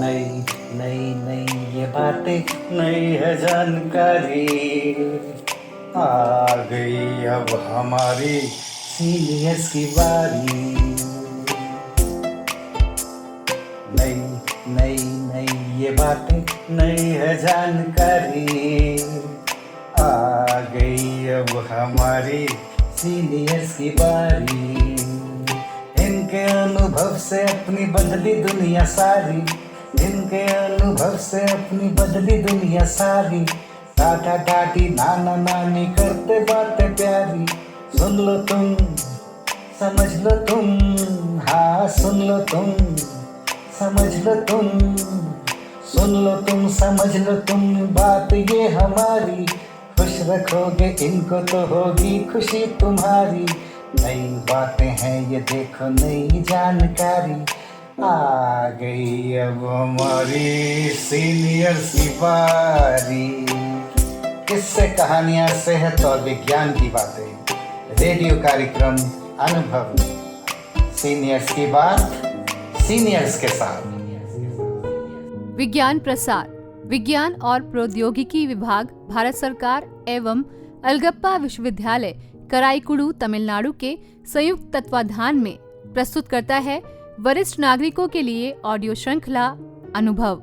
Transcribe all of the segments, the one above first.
नई नई नई ये बातें, नई है जानकारी, आ गई अब हमारी सीनियर्स की बारी। नई नई नई ये बातें, नई है जानकारी, आ गई अब हमारी सीनियर्स की बारी। इनके अनुभव से अपनी बदली दुनिया सारी, इनके अनुभव से अपनी बदली दुनिया सारी। टाटा टाटी नाना नानी करते बातें प्यारी, सुन लो तुम समझ लो तुम, हाँ सुन लो तुम समझ लो तुम, सुन लो तुम समझ लो तुम, बात ये हमारी। खुश रखोगे इनको तो होगी खुशी तुम्हारी। नई बातें हैं ये देखो, नई जानकारी, आ गई अब हमारी सीनियर्स की बारी। किस्से कहानियां सेहत और विज्ञान की बातें, रेडियो कार्यक्रम अनुभव, सीनियर्स की बात सीनियर्स के साथ। विज्ञान प्रसार, विज्ञान और प्रौद्योगिकी विभाग, भारत सरकार एवं अलगप्पा विश्वविद्यालय कराईकुड़ू तमिलनाडु के संयुक्त तत्वाधान में प्रस्तुत करता है वरिष्ठ नागरिकों के लिए ऑडियो श्रृंखला अनुभव,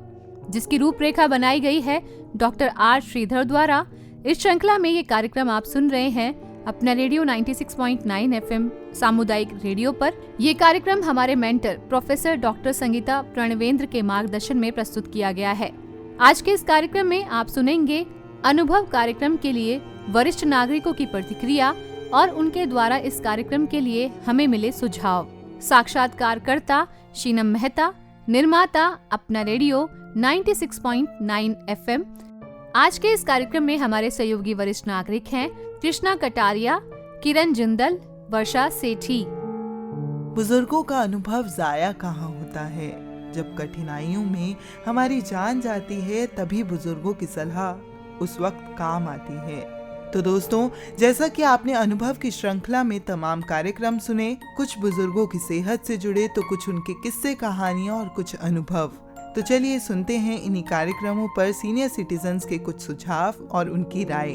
जिसकी रूपरेखा बनाई गई है डॉक्टर आर श्रीधर द्वारा। इस श्रृंखला में ये कार्यक्रम आप सुन रहे हैं अपना रेडियो 96.9 FM सामुदायिक रेडियो पर। ये कार्यक्रम हमारे mentor professor doctor Sangeeta Pranvendra के मार्गदर्शन में प्रस्तुत किया गया है। आज के इस कार्यक्रम में आप सुनेंगे अनुभव कार्यक्रम के लिए वरिष्ठ नागरिकों की प्रतिक्रिया और उनके द्वारा इस कार्यक्रम के लिए हमें मिले सुझाव। साक्षात्कारकर्ता शीनम मेहता, निर्माता अपना रेडियो 96.9 FM। आज के इस कार्यक्रम में हमारे सहयोगी वरिष्ठ नागरिक हैं कृष्णा कटारिया, किरण जिंदल, वर्षा सेठी। बुजुर्गों का अनुभव जाया कहाँ होता है। जब कठिनाइयों में हमारी जान जाती है तभी बुजुर्गों की सलाह उस वक्त काम आती है। तो दोस्तों, जैसा कि आपने अनुभव की श्रृंखला में तमाम कार्यक्रम सुने, कुछ बुजुर्गों की सेहत से जुड़े तो कुछ उनके किस्से कहानियां और कुछ अनुभव। तो चलिए सुनते हैं इन्हीं कार्यक्रमों पर सीनियर सिटीजन्स के कुछ सुझाव और उनकी राय।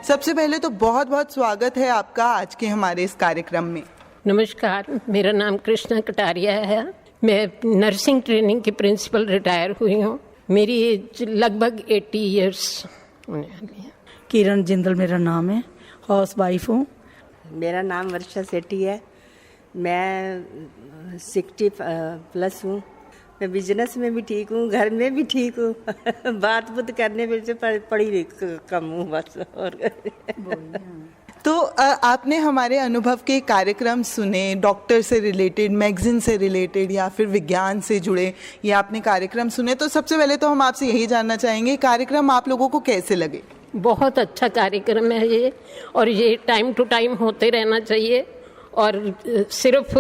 सबसे पहले तो बहुत बहुत स्वागत है आपका आज के हमारे इस कार्यक्रम में। नमस्कार, मेरा नाम कृष्णा कटारिया है। मैं नर्सिंग ट्रेनिंग की प्रिंसिपल रिटायर हुई हूँ। मेरी एज लगभग 80 इयर्स होने वाली है। किरण जिंदल मेरा नाम है, हाउस वाइफ हूँ। मेरा नाम वर्षा सेठी है। मैं 60 प्लस हूँ। मैं बिजनेस में भी ठीक हूँ, घर में भी ठीक हूँ। बात बुत करने में से पढ़ी कम हूँ बस। और तो आपने हमारे अनुभव के कार्यक्रम सुने, डॉक्टर से रिलेटेड, मैगजीन से रिलेटेड या फिर विज्ञान से जुड़े ये आपने कार्यक्रम सुने। तो सबसे पहले तो हम आपसे यही जानना चाहेंगे, कार्यक्रम आप लोगों को कैसे लगे? बहुत अच्छा कार्यक्रम है ये, और ये टाइम टू टाइम होते रहना चाहिए। और सिर्फ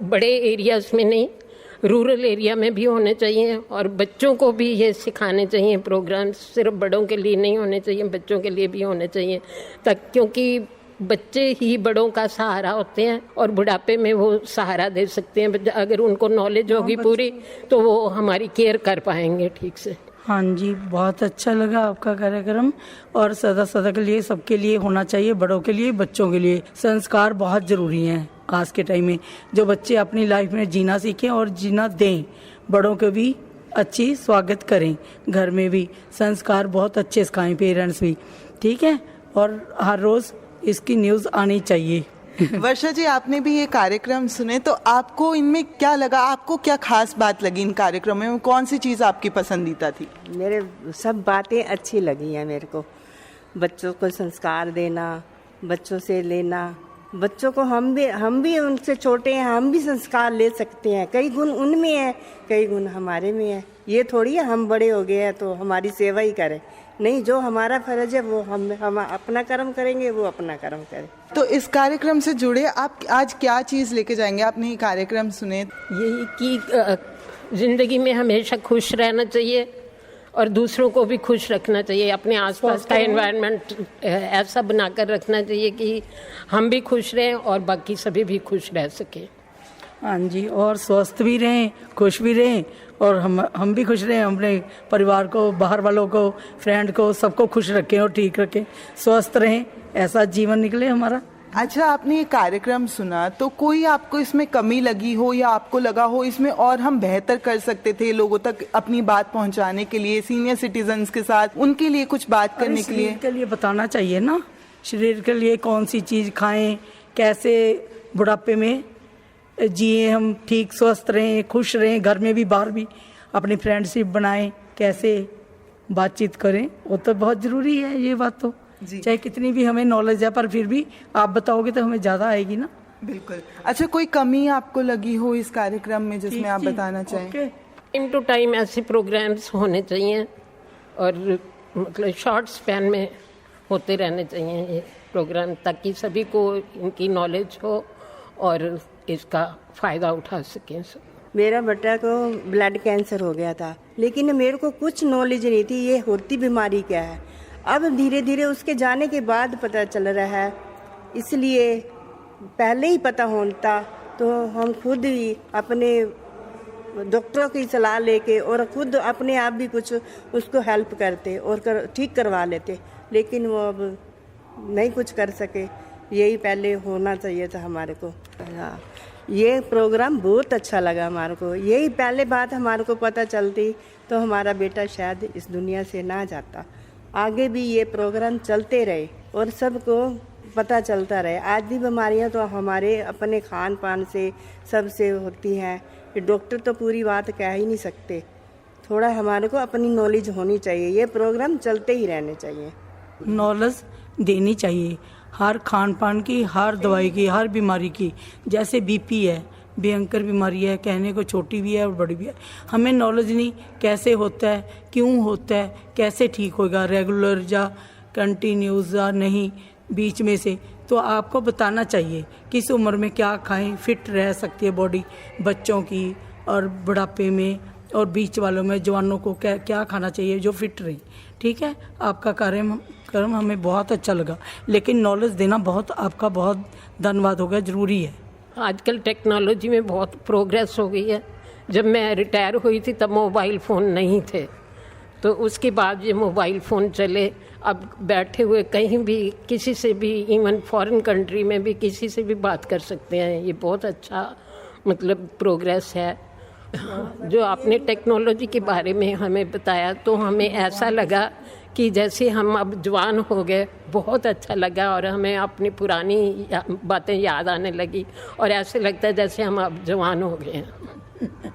बड़े एरियाज में नहीं, रूरल एरिया में भी होने चाहिए। और बच्चों को भी ये सिखाने चाहिए प्रोग्राम्स, सिर्फ बड़ों के लिए नहीं होने चाहिए, बच्चों के लिए भी होने चाहिए, क्योंकि बच्चे ही बड़ों का सहारा होते हैं और बुढ़ापे में वो सहारा दे सकते हैं। अगर उनको नॉलेज होगी पूरी तो वो हमारी केयर कर पाएंगे ठीक से। हाँ जी, बहुत अच्छा लगा आपका कार्यक्रम। और सदा सदा के लिए सबके लिए होना चाहिए, बड़ों के लिए, बच्चों के लिए। संस्कार बहुत जरूरी हैं आज के टाइम में। जो बच्चे अपनी लाइफ में जीना सीखें और जीना दें, बड़ों के भी अच्छी स्वागत करें, घर में भी संस्कार बहुत अच्छे सिखाएं, पेरेंट्स भी, ठीक है। और हर रोज इसकी न्यूज़ आनी चाहिए। वर्षा जी, आपने भी ये कार्यक्रम सुने, तो आपको इनमें क्या लगा? आपको क्या खास बात लगी इन कार्यक्रमों में? कौन सी चीज़ आपकी पसंदीदा थी? मेरे सब बातें अच्छी लगी हैं मेरे को। बच्चों को संस्कार देना, बच्चों से लेना, बच्चों को हम भी उनसे छोटे हैं, हम भी संस्कार ले सकते हैं। कई गुण उनमें है, कई गुण हमारे में है। ये थोड़ी है हम बड़े हो गए हैं तो हमारी सेवा ही करें। नहीं, जो हमारा फर्ज है वो हम अपना कर्म करेंगे, वो अपना कर्म करें। तो इस कार्यक्रम से जुड़े आप आज क्या चीज़ लेके जाएंगे? आपने ये कार्यक्रम सुने, यही कि जिंदगी में हमेशा खुश रहना चाहिए और दूसरों को भी खुश रखना चाहिए। अपने आसपास का एनवायरनमेंट ऐसा बनाकर रखना चाहिए कि हम भी खुश रहें और बाकी सभी भी खुश रह सकें। हाँ जी, और स्वस्थ भी रहें, खुश भी रहें, और हम भी खुश रहें, अपने परिवार को, बाहर वालों को, फ्रेंड को, सबको खुश रखें और ठीक रखें, स्वस्थ रहें, ऐसा जीवन निकले हमारा। अच्छा, आपने ये कार्यक्रम सुना तो कोई आपको इसमें कमी लगी हो या आपको लगा हो इसमें और हम बेहतर कर सकते थे लोगों तक अपनी बात पहुंचाने के लिए, सीनियर सिटीजन्स के साथ उनके लिए कुछ बात करने के लिए? शरीर के लिए बताना चाहिए ना, शरीर के लिए कौन सी चीज़ खाएं, कैसे बुढ़ापे में जिए हम, ठीक स्वस्थ रहें, खुश रहें, घर में भी बाहर भी अपनी फ्रेंडशिप बनाएं, कैसे बातचीत करें, वो तो बहुत ज़रूरी है ये बात तो। चाहे कितनी भी हमें नॉलेज है पर फिर भी आप बताओगे तो हमें ज़्यादा आएगी ना। बिल्कुल। अच्छा, कोई कमी आपको लगी हो इस कार्यक्रम में जिसमें आप बताना चाहें? टाइम टू टाइम ऐसे प्रोग्राम्स होने चाहिए और मतलब शॉर्ट स्पैन में होते रहने चाहिए ये प्रोग्राम, ताकि सभी को इनकी नॉलेज हो और इसका फ़ायदा उठा सकें सब। मेरा बेटा को ब्लड कैंसर हो गया था, लेकिन मेरे को कुछ नॉलेज नहीं थी ये होती बीमारी क्या है। अब धीरे धीरे उसके जाने के बाद पता चल रहा है, इसलिए पहले ही पता होता तो हम खुद ही अपने डॉक्टरों की सलाह लेके और खुद अपने आप भी कुछ उसको हेल्प करते और ठीक करवा लेते, लेकिन वो अब नहीं कुछ कर सके। यही पहले होना चाहिए था हमारे को। हाँ, ये प्रोग्राम बहुत अच्छा लगा हमारे को। यही पहले बात हमारे को पता चलती तो हमारा बेटा शायद इस दुनिया से ना जाता। आगे भी ये प्रोग्राम चलते रहे और सबको पता चलता रहे। आज भी बीमारियां तो हमारे अपने खान पान से सबसे होती हैं, डॉक्टर तो पूरी बात कह ही नहीं सकते। थोड़ा हमारे को अपनी नॉलेज होनी चाहिए, ये प्रोग्राम चलते ही रहने चाहिए। नॉलेज देनी चाहिए हर खान पान की, हर दवाई की, हर बीमारी की। जैसे बीपी है, भयंकर बीमारी है, कहने को छोटी भी है और बड़ी भी है। हमें नॉलेज नहीं कैसे होता है, क्यों होता है, कैसे ठीक होगा, रेगुलर या कंटिन्यूस या नहीं, बीच में से। तो आपको बताना चाहिए किस उम्र में क्या खाएं, फिट रह सकती है बॉडी बच्चों की, और बुढ़ापे में और बीच वालों में, जवानों को क्या क्या खाना चाहिए जो फिट रहे। ठीक है, आपका कार्यक्रम हमें बहुत अच्छा लगा, लेकिन नॉलेज देना बहुत आपका बहुत धन्यवाद होगा, ज़रूरी है। आजकल टेक्नोलॉजी में बहुत प्रोग्रेस हो गई है। जब मैं रिटायर हुई थी तब मोबाइल फ़ोन नहीं थे, तो उसके बाद ये मोबाइल फ़ोन चले। अब बैठे हुए कहीं भी किसी से भी, इवन फॉरेन कंट्री में भी किसी से भी बात कर सकते हैं। ये बहुत अच्छा मतलब प्रोग्रेस है। जो आपने टेक्नोलॉजी के बारे में हमें बताया तो हमें ऐसा लगा कि जैसे हम अब जवान हो गए, बहुत अच्छा लगा और हमें अपनी पुरानी बातें याद आने लगी और ऐसे लगता है जैसे हम अब जवान हो गए हैं।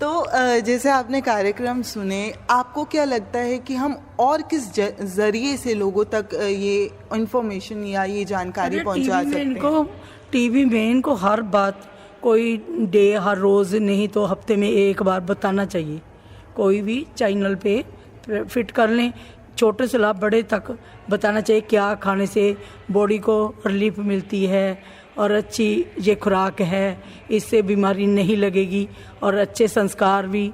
तो जैसे आपने कार्यक्रम सुने, आपको क्या लगता है कि हम और किस जरिए से लोगों तक ये इंफॉर्मेशन या ये जानकारी पहुंचा सकते हैं? टीवी में इनको हर बात, कोई डे, हर रोज़ नहीं तो हफ्ते में एक बार बताना चाहिए। कोई भी चैनल पे फिट कर लें, छोटे से लाभ बड़े तक बताना चाहिए क्या खाने से बॉडी को रिलीफ मिलती है और अच्छी ये खुराक है, इससे बीमारी नहीं लगेगी, और अच्छे संस्कार भी,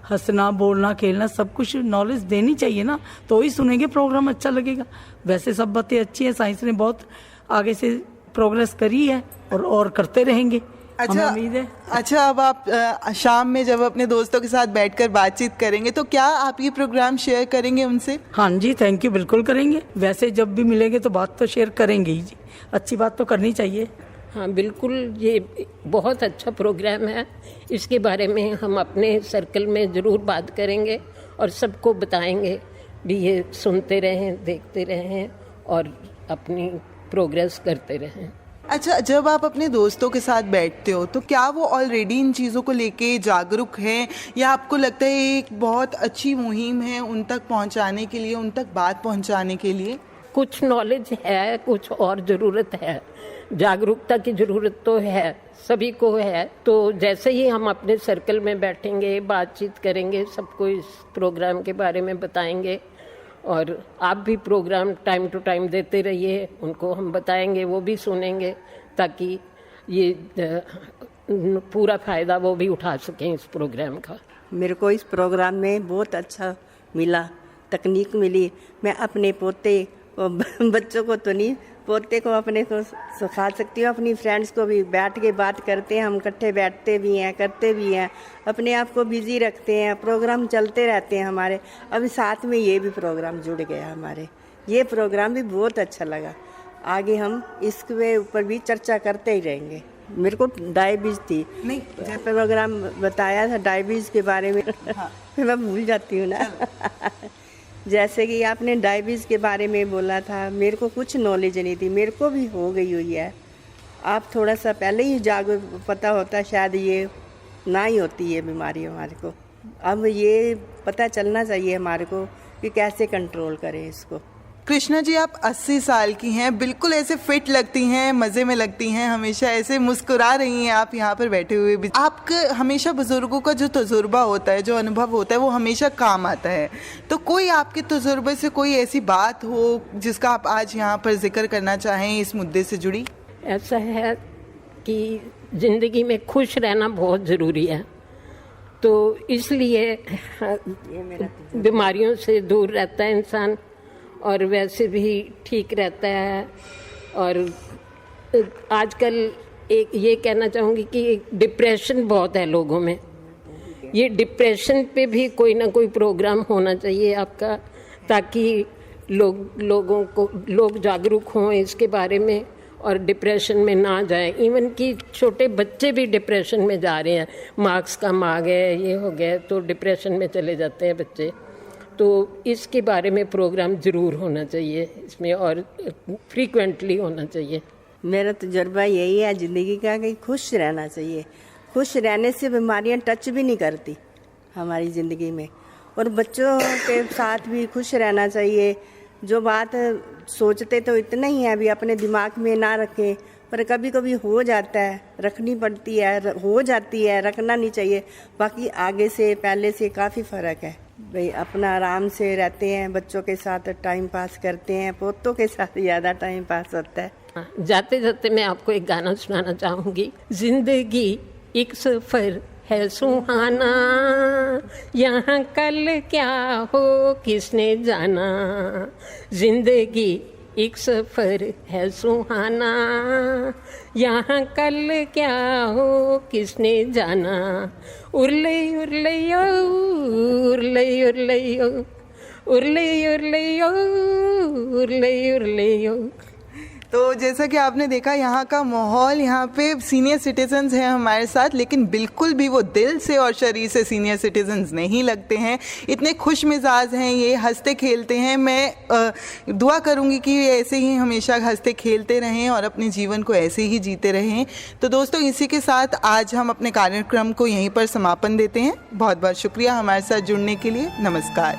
हंसना, बोलना, खेलना, सब कुछ नॉलेज देनी चाहिए ना, तो ही सुनेंगे, प्रोग्राम अच्छा लगेगा। वैसे सब बातें अच्छी हैं, साइंस ने बहुत आगे से प्रोग्रेस करी है और करते रहेंगे। अच्छा, उम्मीद है। अच्छा, अब आप शाम में जब अपने दोस्तों के साथ बैठकर बातचीत करेंगे तो क्या आप ये प्रोग्राम शेयर करेंगे उनसे? हाँ जी, थैंक यू, बिल्कुल करेंगे। वैसे जब भी मिलेंगे तो बात तो शेयर करेंगे ही जी, अच्छी बात तो करनी चाहिए। हाँ बिल्कुल, ये बहुत अच्छा प्रोग्राम है। इसके बारे में हम अपने सर्कल में ज़रूर बात करेंगे और सबको बताएंगे भी, ये सुनते रहें, देखते रहें और अपनी प्रोग्रेस करते रहें। अच्छा, जब आप अपने दोस्तों के साथ बैठते हो तो क्या वो ऑलरेडी इन चीज़ों को लेके जागरूक हैं, या आपको लगता है एक बहुत अच्छी मुहिम है उन तक पहुंचाने के लिए, उन तक बात पहुंचाने के लिए? कुछ नॉलेज है, कुछ और ज़रूरत है। जागरूकता की ज़रूरत तो है, सभी को है। तो जैसे ही हम अपने सर्कल में बैठेंगे, बातचीत करेंगे, सबको इस प्रोग्राम के बारे में बताएंगे। और आप भी प्रोग्राम टाइम टू टाइम देते रहिए, उनको हम बताएंगे, वो भी सुनेंगे, ताकि ये पूरा फ़ायदा वो भी उठा सकें इस प्रोग्राम का। मेरे को इस प्रोग्राम में बहुत अच्छा मिला, तकनीक मिली। मैं अपने पोते वो बच्चों को तो नहीं, पोते को अपने को सिखा सकती हूँ। अपनी फ्रेंड्स को भी बैठ के बात करते हैं, हम इकट्ठे बैठते भी हैं, करते भी हैं, अपने आप को बिजी रखते हैं, प्रोग्राम चलते रहते हैं हमारे। अभी साथ में ये भी प्रोग्राम जुड़ गया हमारे, ये प्रोग्राम भी बहुत अच्छा लगा। आगे हम इसके ऊपर भी चर्चा करते ही रहेंगे। मेरे को डायबिटीज थी, नहीं जब प्रोग्राम बताया था डायबिटीज के बारे में, हाँ। फिर मैं भूल जाती हूँ ना। जैसे कि आपने डायबिटीज के बारे में बोला था, मेरे को कुछ नॉलेज नहीं थी, मेरे को भी हो गई हुई है। आप थोड़ा सा पहले ही जागरूक पता होता शायद ये ना ही होती ये बीमारी हमारे को। अब ये पता चलना चाहिए हमारे को कि कैसे कंट्रोल करें इसको। कृष्णा जी, आप 80 साल की हैं, बिल्कुल ऐसे फिट लगती हैं, मज़े में लगती हैं, हमेशा ऐसे मुस्कुरा रही हैं आप यहाँ पर बैठे हुए भी। आपका हमेशा बुज़ुर्गों का जो तजुर्बा होता है, जो अनुभव होता है, वो हमेशा काम आता है। तो कोई आपके तजुर्बे से कोई ऐसी बात हो जिसका आप आज यहाँ पर जिक्र करना चाहें इस मुद्दे से जुड़ी? ऐसा है कि ज़िंदगी में खुश रहना बहुत ज़रूरी है, तो इसलिए बीमारियों से दूर रहता है इंसान और वैसे भी ठीक रहता है। और आजकल एक ये कहना चाहूँगी कि डिप्रेशन बहुत है लोगों में। ये डिप्रेशन पे भी कोई ना कोई प्रोग्राम होना चाहिए आपका, ताकि लोग जागरूक हों इसके बारे में और डिप्रेशन में ना जाए। इवन कि छोटे बच्चे भी डिप्रेशन में जा रहे हैं, मार्क्स कम आ गए, ये हो गया, तो डिप्रेशन में चले जाते हैं बच्चे। तो इसके बारे में प्रोग्राम ज़रूर होना चाहिए इसमें, और फ्रीक्वेंटली होना चाहिए। मेरा तजुर्बा यही है ज़िंदगी का कि खुश रहना चाहिए। खुश रहने से बीमारियां टच भी नहीं करती हमारी ज़िंदगी में। और बच्चों के साथ भी खुश रहना चाहिए। जो बात सोचते तो इतना ही है, अभी अपने दिमाग में ना रखें, पर कभी कभी हो जाता है, रखनी पड़ती है, हो जाती है, रखना नहीं चाहिए। बाकी आगे से पहले से काफ़ी फ़र्क है भाई। अपना आराम से रहते हैं, बच्चों के साथ टाइम पास करते हैं, पोतों के साथ ज़्यादा टाइम पास होता है। जाते जाते मैं आपको एक गाना सुनाना चाहूँगी। जिंदगी एक सफ़र है सुहाना, यहाँ कल क्या हो किसने जाना। जिंदगी एक सफ़र है सुहाना, यहाँ कल क्या हो किसने जाना। उरले उरले ओ उरले उरले ओ उरले उरले ओ उरले उरले ओ। तो जैसा कि आपने देखा, यहाँ का माहौल, यहाँ पे सीनियर सिटीजन्स हैं हमारे साथ, लेकिन बिल्कुल भी वो दिल से और शरीर से सीनियर सिटीजन्स नहीं लगते हैं। इतने खुश मिजाज हैं, ये हंसते खेलते हैं। मैं दुआ करूँगी कि ये ऐसे ही हमेशा हंसते खेलते रहें और अपने जीवन को ऐसे ही जीते रहें। तो दोस्तों, इसी के साथ आज हम अपने कार्यक्रम को यहीं पर समापन देते हैं। बहुत बहुत शुक्रिया हमारे साथ जुड़ने के लिए। नमस्कार।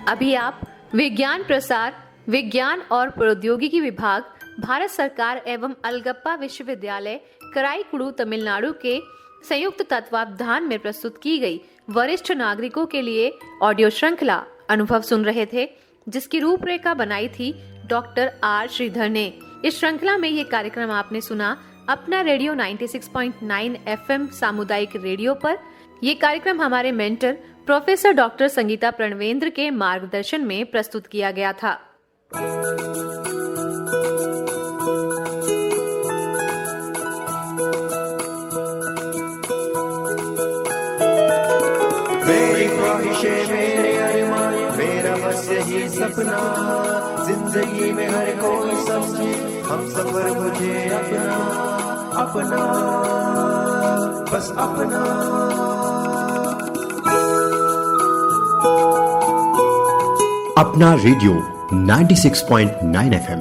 अभी आप विज्ञान प्रसार, विज्ञान और प्रौद्योगिकी विभाग, भारत सरकार एवं अलगप्पा विश्वविद्यालय कराईकुड़ू तमिलनाडु के संयुक्त तत्वावधान में प्रस्तुत की गई वरिष्ठ नागरिकों के लिए ऑडियो श्रृंखला अनुभव सुन रहे थे, जिसकी रूपरेखा बनाई थी डॉक्टर आर श्रीधर ने। इस श्रृंखला में ये कार्यक्रम आपने सुना अपना रेडियो 96.9 FM सामुदायिक रेडियो पर। ये कार्यक्रम हमारे mentor professor doctor Sangeeta Pranvendra के मार्गदर्शन में प्रस्तुत किया गया था। मेरी ख्वाहिशें, मेरे अरमान, मेरा बस यही सपना, जिंदगी में हर कोई समझे हम सफर मुझे अपना अपना, बस अपना। अपना रेडियो 96.9 FM